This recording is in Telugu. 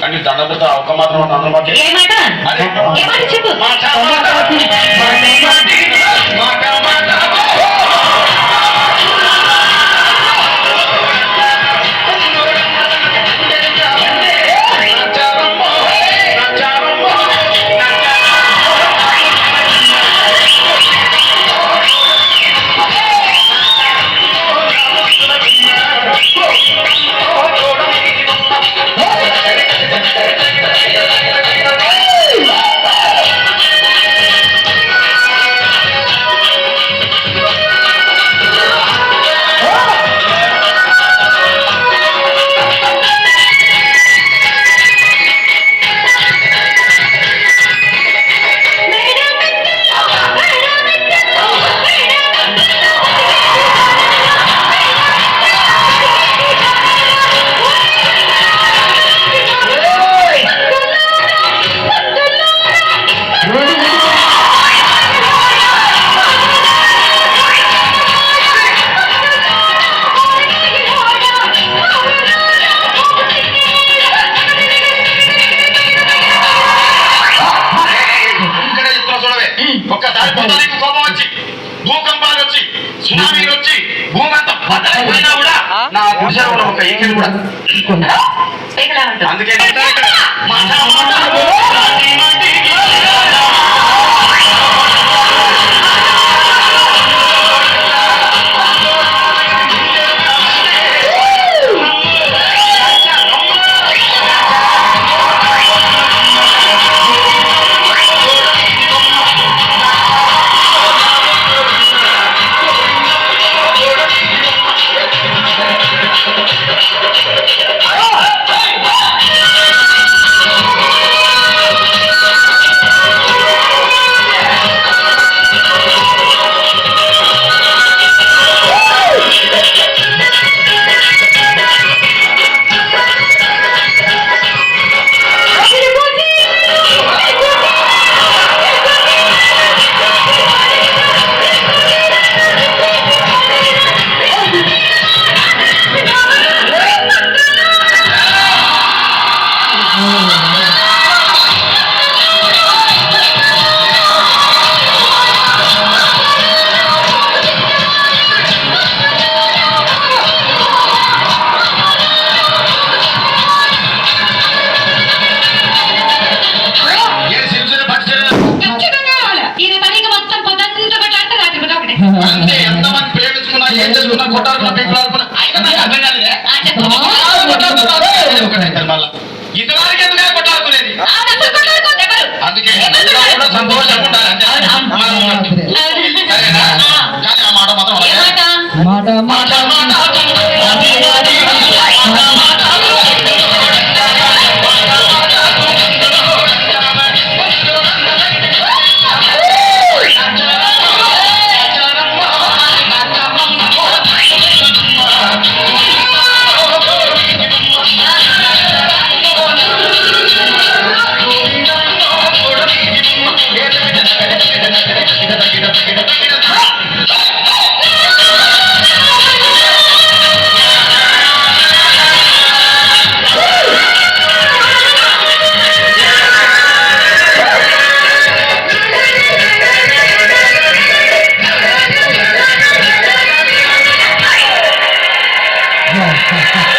కానీ దండపోతే ఒక్క మాత్రం చెప్పు ఒక్కసారి పొద్దునకి కోపం వచ్చి భూకంపాలు వచ్చి సునామీలు వచ్చి భూమి అంతా బద్దలైపోయినా కూడా నా గుడిసెలో ఒక ఏకలు కూడా అందుకే అంటే ఎంతమంది ప్రేమించుకున్నా ఏం చేసుకున్నా కొట్టాలన్నా పెంకులాడుకున్నా మళ్ళీ ఇంతవరకు ఎందుకు కొట్టాడుకునేది అందుకే కూడా సంతోషంగా ఉండాలి అంటే సరేనా కానీ ఆ మాట మాత్రం మాట Ha ha ha.